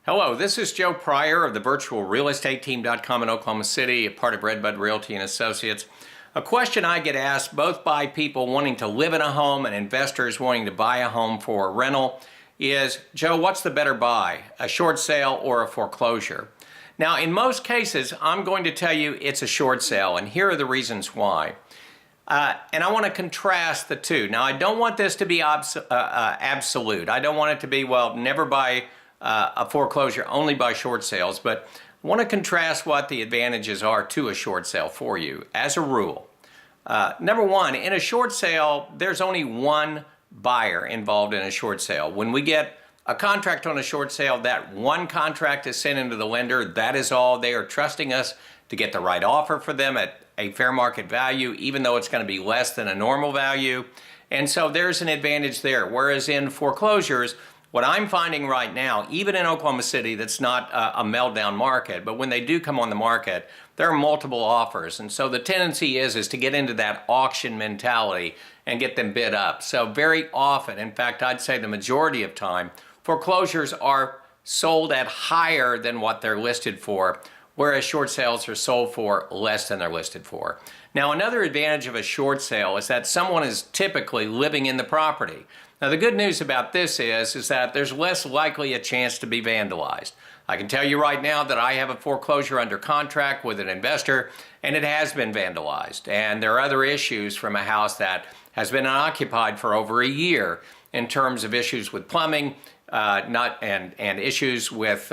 Hello, this is Joe Pryor of the virtualrealestateteam.com in Oklahoma City, a part of Redbud Realty and Associates. A question I get asked both by people wanting to live in a home and investors wanting to buy a home for a rental is, Joe, what's the better buy, a short sale or a foreclosure? Now, in most cases, I'm going to tell you it's a short sale, and here are the reasons why. And I want to contrast the two. Now, I don't want this to be absolute. I don't want it to be, well, never buy a foreclosure, only buy short sales, but I want to contrast what the advantages are to a short sale for you as a rule. Number one, in a short sale, there's only one buyer involved in a short sale. When we get a contract on a short sale, that one contract is sent into the lender. That is all. They are trusting us to get the right offer for them at a fair market value, even though it's going to be less than a normal value. And so there's an advantage there. Whereas in foreclosures, what I'm finding right now, even in Oklahoma City, that's not a meltdown market, but when they do come on the market, there are multiple offers. And so the tendency is to get into that auction mentality and get them bid up. So very often, in fact, I'd say the majority of time, foreclosures are sold at higher than what they're listed for, whereas short sales are sold for less than they're listed for. Now, another advantage of a short sale is that someone is typically living in the property. Now, the good news about this is that there's less likely a chance to be vandalized. I can tell you right now that I have a foreclosure under contract with an investor, and it has been vandalized. And there are other issues from a house that has been unoccupied for over a year in terms of issues with plumbing, and issues with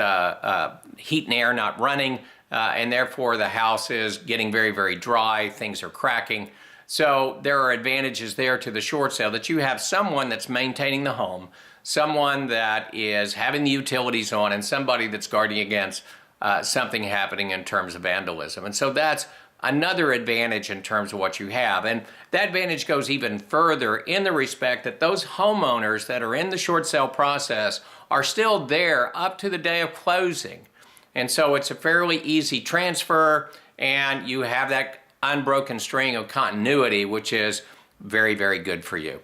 heat and air not running, and therefore the house is getting very, very dry. Things are cracking. So there are advantages there to the short sale that you have someone that's maintaining the home, someone that is having the utilities on, and somebody that's guarding against something happening in terms of vandalism. And so that's another advantage in terms of what you have. And that advantage goes even further in the respect that those homeowners that are in the short sale process are still there up to the day of closing. And so it's a fairly easy transfer, and you have that unbroken string of continuity, which is very, very good for you.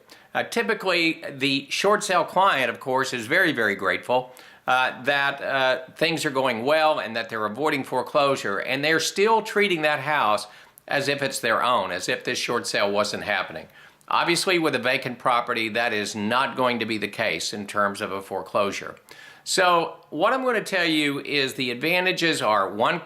Typically, the short sale client, of course, is very, very grateful that things are going well and that they're avoiding foreclosure, and they're still treating that house as if it's their own, as if this short sale wasn't happening. Obviously, with a vacant property, that is not going to be the case in terms of a foreclosure. So what I'm going to tell you is the advantages are one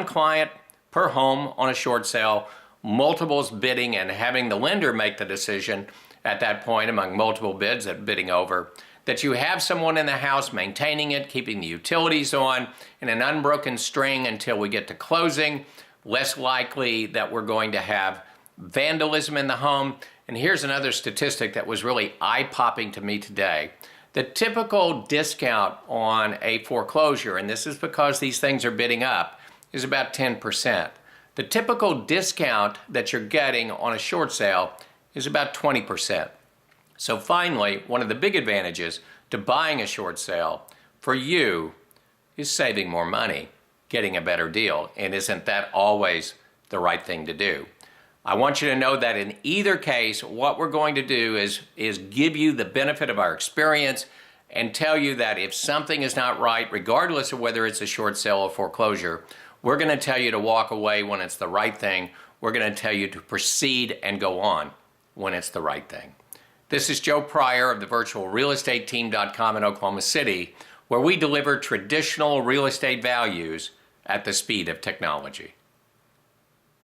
client per home on a short sale, multiples bidding and having the lender make the decision at that point among multiple bids that bidding over, that you have someone in the house maintaining it, keeping the utilities on in an unbroken string until we get to closing, less likely that we're going to have vandalism in the home. And here's another statistic that was really eye-popping to me today. The typical discount on a foreclosure, and this is because these things are bidding up, is about 10%. The typical discount that you're getting on a short sale is about 20%. So finally, one of the big advantages to buying a short sale for you is saving more money, getting a better deal. And isn't that always the right thing to do? I want you to know that in either case, what we're going to do is give you the benefit of our experience and tell you that if something is not right, regardless of whether it's a short sale or foreclosure, we're going to tell you to walk away when it's the right thing. We're going to tell you to proceed and go on when it's the right thing. This is Joe Pryor of the virtualrealestateteam.com in Oklahoma City, where we deliver traditional real estate values at the speed of technology.